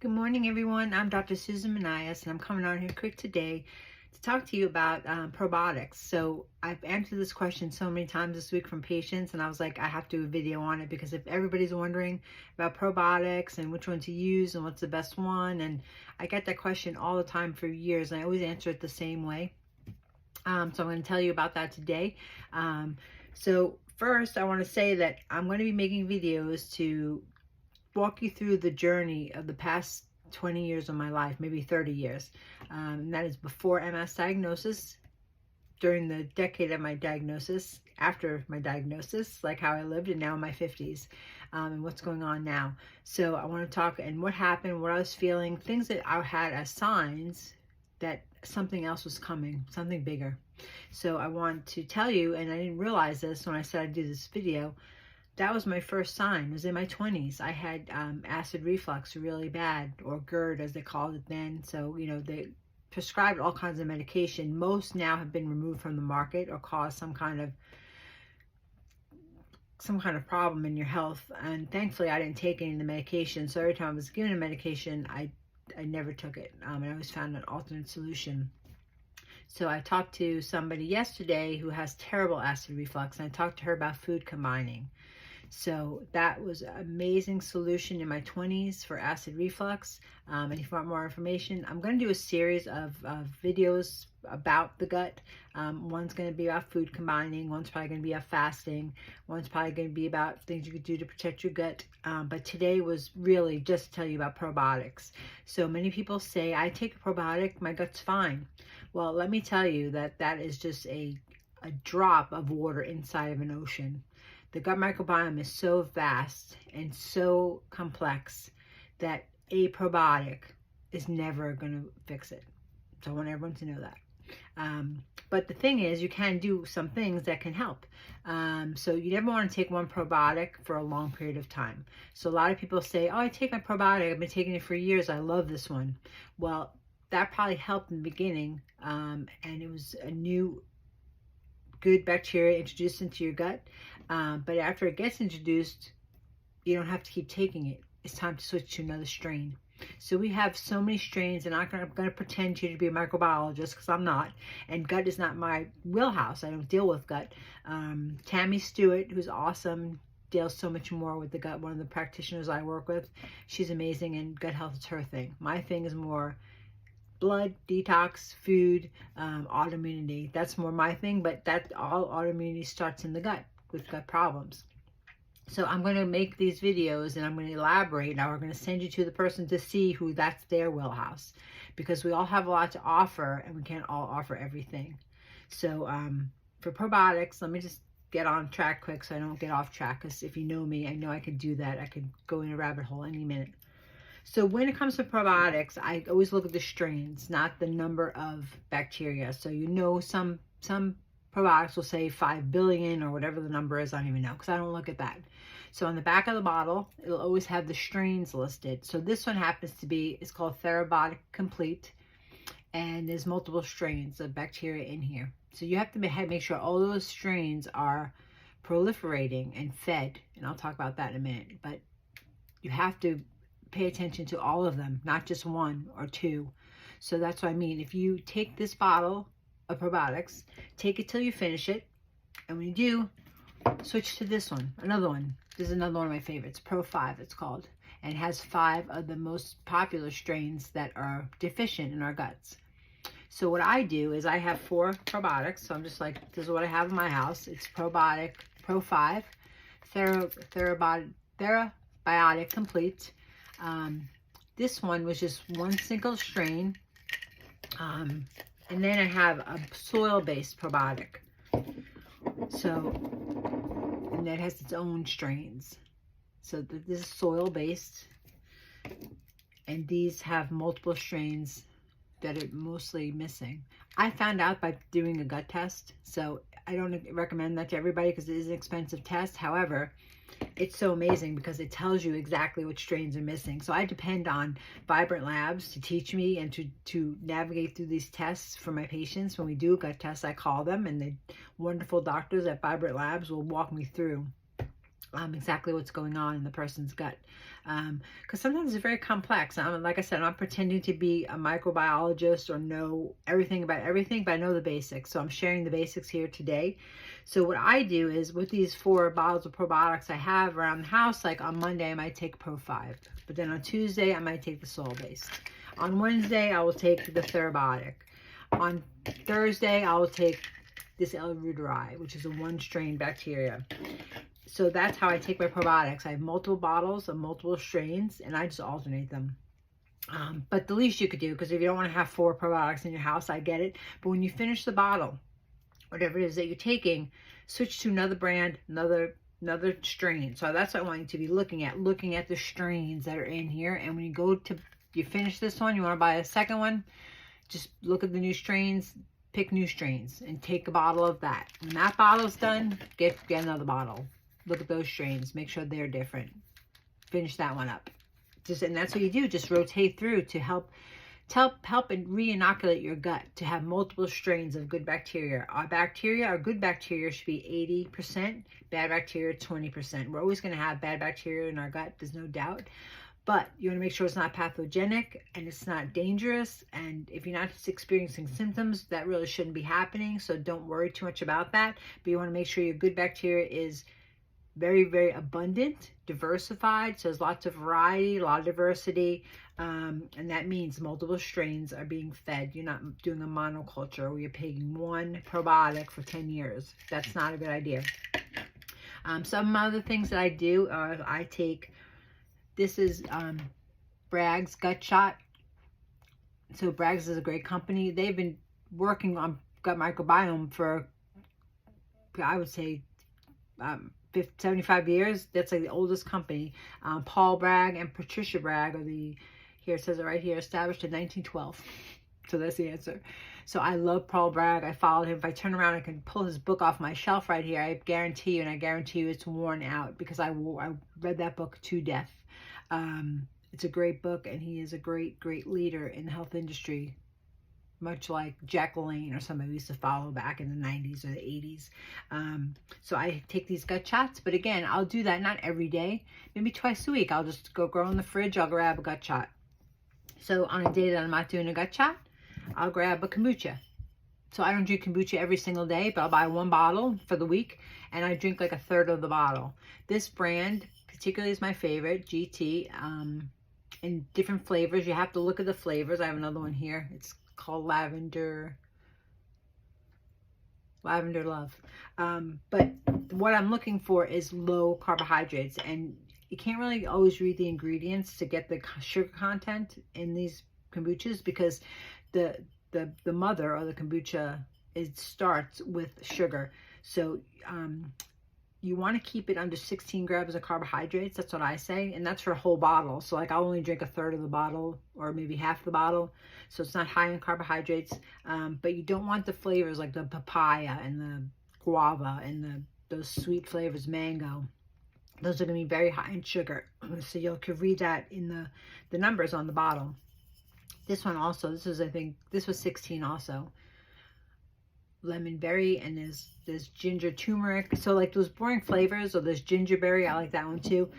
Good morning, everyone. I'm Dr. Susan Monias, and I'm coming on here quick today to talk to you about probiotics. So I've answered this question so many times this week from patients, and I was like, I have to do a video on it because if everybody's wondering about probiotics and which one to use and what's the best one, and I get that question all the time for years, and I always answer it the same way. So I'm going to tell you about that today. So first, I want to say that I'm going to be making videos to walk you through the journey of the past 20 years of my life, maybe 30 years. And that is before MS diagnosis, during the decade of my diagnosis, after my diagnosis, like how I lived, and now in my 50s, and what's going on now. So I want to talk and what happened, what I was feeling, things that I had as signs that something else was coming, something bigger. So I want to tell you, and I didn't realize this when I said I'd do this video, that was my first sign. It was in my 20s. I had acid reflux really bad, or GERD as they called it then. So, you know, they prescribed all kinds of medication. Most now have been removed from the market or cause some kind of problem in your health. And thankfully, I didn't take any of the medication. So every time I was given a medication, I never took it. And I always found an alternate solution. So I talked to somebody yesterday who has terrible acid reflux, and I talked to her about food combining. So that was an amazing solution in my 20s for acid reflux. And if you want more information, I'm going to do a series of videos about the gut. One's going to be about food combining. One's probably going to be about fasting. One's probably going to be about things you could do to protect your gut. But today was really just to tell you about probiotics. So many people say, I take a probiotic, my gut's fine. Well, let me tell you that that is just a drop of water inside of an ocean. The gut microbiome is so vast and so complex that a probiotic is never going to fix it. So I want everyone to know that. But the thing is, you can do some things that can help. So you never want to take one probiotic for a long period of time. So a lot of people say, oh, I take my probiotic. I've been taking it for years. I love this one. Well, that probably helped in the beginning. And it was a new good bacteria introduced into your gut. But after it gets introduced, you don't have to keep taking it. It's time to switch to another strain. So we have so many strains, and I'm going to pretend to be a microbiologist because I'm not. And gut is not my wheelhouse. I don't deal with gut. Tammy Stewart, who's awesome, deals so much more with the gut. One of the practitioners I work with, she's amazing, and gut health is her thing. My thing is more blood, detox, food, autoimmunity. That's more my thing, but that all autoimmunity starts in the gut with gut problems. So I'm going to make these videos and I'm going to elaborate. Now we're going to send you to the person to see who that's their wheelhouse, because we all have a lot to offer and we can't all offer everything. So for probiotics, let me just get on track quick so I don't get off track, because if you know me, I know I could do that. I could go in a rabbit hole any minute. So when it comes to probiotics, I always look at the strains, not the number of bacteria. So you know, some probiotics will say 5 billion or whatever the number is. I don't even know, because I don't look at that. So on the back of the bottle, it'll always have the strains listed. So this one happens to be, it's called Probiotic Complete, and there's multiple strains of bacteria in here. So you have to make sure all those strains are proliferating and fed, and I'll talk about that in a minute. But you have to pay attention to all of them, not just one or two. So that's what I mean. If you take this bottle of probiotics, take it till you finish it, and when you do, switch to this one, another one. This is another one of my favorites, Pro 5 it's called, and it has 5 of the most popular strains that are deficient in our guts. So what I do is I have 4 probiotics. So I'm just like, this is what I have in my house. It's probiotic Pro 5, Probiotic Complete. This one was just one single strain. And then I have a soil-based probiotic. So, and that has its own strains. So this is soil-based, and these have multiple strains that are mostly missing. I found out by doing a gut test, so I don't recommend that to everybody because it is an expensive test. However, it's so amazing because it tells you exactly which strains are missing. So I depend on Vibrant Labs to teach me and to navigate through these tests for my patients. When we do a gut test, I call them, and the wonderful doctors at Vibrant Labs will walk me through. exactly what's going on in the person's gut. Because sometimes it's very complex. Like I said, I'm not pretending to be a microbiologist or know everything about everything, but I know the basics. So I'm sharing the basics here today. So what I do is with these 4 bottles of probiotics I have around the house, like on Monday, I might take Pro 5. But then on Tuesday, I might take the soil-based. On Wednesday, I will take the therabiotic. On Thursday, I will take this L. reuteri, which is a 1-strain bacteria. So that's how I take my probiotics. I have multiple bottles of multiple strains, and I just alternate them. But the least you could do, because if you don't want to have 4 probiotics in your house, I get it. But when you finish the bottle, whatever it is that you're taking, switch to another brand, another strain. So that's what I want you to be looking at the strains that are in here. And when you finish this one, you want to buy a second one, just look at the new strains, pick new strains, and take a bottle of that. When that bottle's done, get another bottle. Look at those strains, make sure they're different. Finish that one up. And that's what you do, just rotate through to help and re-inoculate your gut, to have multiple strains of good bacteria. Our good bacteria should be 80%, bad bacteria 20%. We're always going to have bad bacteria in our gut, there's no doubt. But you want to make sure it's not pathogenic and it's not dangerous. And if you're not experiencing symptoms, that really shouldn't be happening. So don't worry too much about that. But you want to make sure your good bacteria is very, very abundant, diversified. So there's lots of variety, a lot of diversity. And that means multiple strains are being fed. You're not doing a monoculture where you're paying 1 probiotic for 10 years. That's not a good idea. Some other things that I do are I take, this is Bragg's Gut Shot. So Bragg's is a great company. They've been working on gut microbiome for, I would say, 75 years. That's like the oldest company. Paul Bragg and Patricia Bragg are here it says it right here, established in 1912. So that's the answer. So I love Paul Bragg. I followed him. If I turn around, I can pull his book off my shelf right here. I guarantee you, it's worn out because I read that book to death. It's a great book, and he is a great, great leader in the health industry, much like Jack LaLanne or somebody we used to follow back in the 90s or the 80s. So I take these gut shots, but again, I'll do that not every day, maybe twice a week. I'll just go in the fridge, I'll grab a gut shot. So on a day that I'm not doing a gut shot, I'll grab a kombucha. So I don't drink kombucha every single day, but I'll buy 1 bottle for the week, and I drink like 1/3 of the bottle. This brand particularly is my favorite, GT, in different flavors. You have to look at the flavors. I have another one here. It's called Lavender Love. But what I'm looking for is low carbohydrates, and you can't really always read the ingredients to get the sugar content in these kombuchas, because the mother or the kombucha, it starts with sugar. So you want to keep it under 16 grams of carbohydrates. That's what I say. And that's for a whole bottle. So like I'll only drink 1/3 of the bottle, or maybe half the bottle. So it's not high in carbohydrates. But you don't want the flavors like the papaya and the guava and those sweet flavors, mango. Those are going to be very high in sugar. So you can read that in the numbers on the bottle. This one also, I think this was 16 also. Lemon berry, and there's ginger turmeric. So like those boring flavors, or there's gingerberry, I like that one too.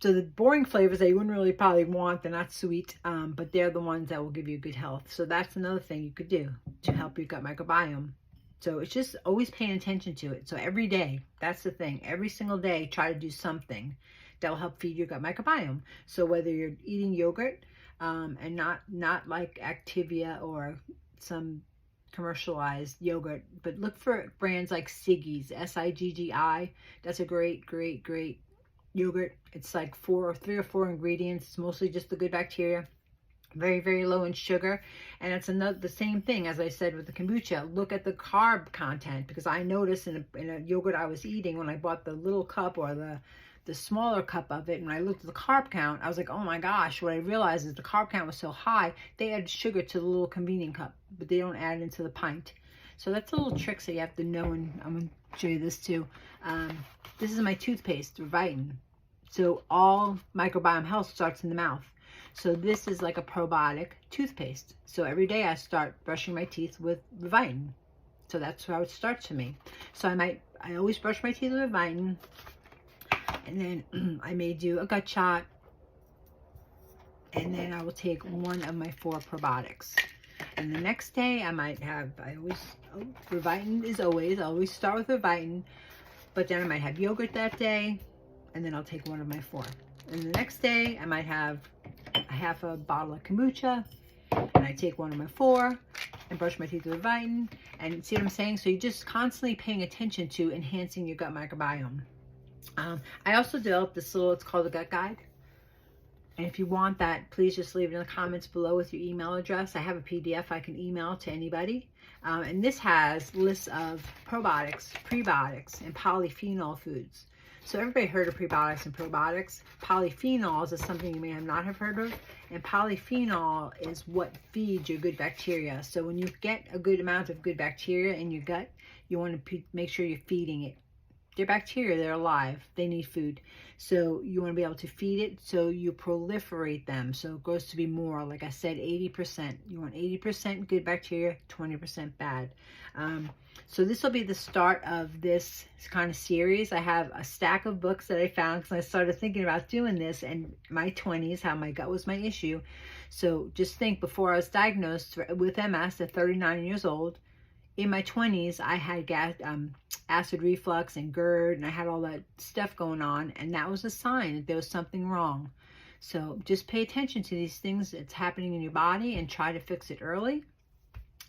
So the boring flavors that you wouldn't really probably want, they're not sweet, but they're the ones that will give you good health. So that's another thing you could do to help your gut microbiome. So it's just always paying attention to it. So every day, that's the thing. Every single day, try to do something that will help feed your gut microbiome. So whether you're eating yogurt, and not like Activia or some commercialized yogurt, but look for brands like Siggi's, Siggi. That's a great, great, great yogurt. It's like 3 or 4 ingredients. It's mostly just the good bacteria. Very, very low in sugar. And it's the same thing as I said with the kombucha. Look at the carb content, because I noticed in a yogurt I was eating, when I bought the little cup or the smaller cup of it, and I looked at the carb count, I was like, oh my gosh. What I realized is the carb count was so high, they added sugar to the little convenient cup, but they don't add it into the pint. So that's a little tricks that you have to know, and I'm going to show you this too. This is my toothpaste, Revitin. So all microbiome health starts in the mouth. So this is like a probiotic toothpaste. So every day I start brushing my teeth with Revitin. So that's how it starts for me. So I always brush my teeth with Revitin. And then I may do a gut shot. And then I will take one of my 4 probiotics. And the next day I might have, Revitin is always, I always start with Revitin. But then I might have yogurt that day. And then I'll take one of my 4. And the next day I might have a half a bottle of kombucha. And I take one of my 4 and brush my teeth with Revitin. And see what I'm saying? So you're just constantly paying attention to enhancing your gut microbiome. I also developed this little, it's called the Gut Guide. And if you want that, please just leave it in the comments below with your email address. I have a PDF I can email to anybody. And this has lists of probiotics, prebiotics, and polyphenol foods. So everybody heard of prebiotics and probiotics. Polyphenols is something you may not have heard of. And polyphenol is what feeds your good bacteria. So when you get a good amount of good bacteria in your gut, you want to make sure you're feeding it. They're bacteria, they're alive, they need food. So you want to be able to feed it so you proliferate them. So it goes to be more, like I said, 80%. You want 80% good bacteria, 20% bad. So this will be the start of this kind of series. I have a stack of books that I found because I started thinking about doing this in my 20s, how my gut was my issue. So just think, before I was diagnosed with MS at 39 years old, in my 20s, I had acid reflux and GERD, and I had all that stuff going on, and that was a sign that there was something wrong. So just pay attention to these things that's happening in your body and try to fix it early,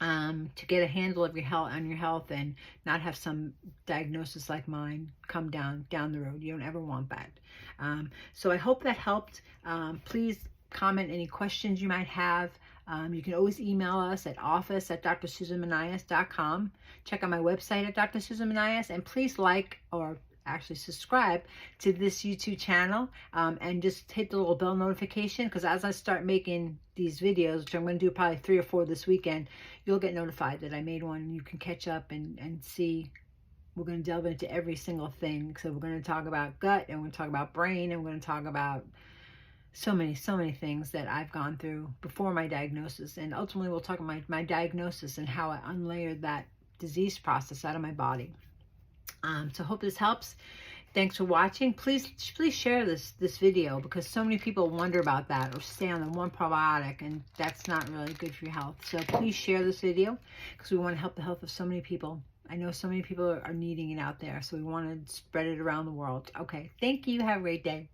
to get a handle of your health and not have some diagnosis like mine come down the road. You don't ever want that. So I hope that helped. Please comment any questions you might have. You can always email us at office@drsusanmonias.com. Check out my website at Dr. Susan Monias, and please like, or actually subscribe to this YouTube channel, and just hit the little bell notification, because as I start making these videos, which I'm going to do probably 3 or 4 this weekend, you'll get notified that I made one, and you can catch up and see. We're going to delve into every single thing. So we're going to talk about gut, and we're going to talk about brain, and we're going to talk about so many things that I've gone through before my diagnosis. And ultimately we'll talk about my diagnosis and how I unlayered that disease process out of my body. So hope this helps. Thanks for watching. Please share this video, because so many people wonder about that, or stay on the one probiotic, and that's not really good for your health. So please share this video, because we want to help the health of so many people. I know so many people are needing it out there, so we want to spread it around the world. Okay, thank you. Have a great day.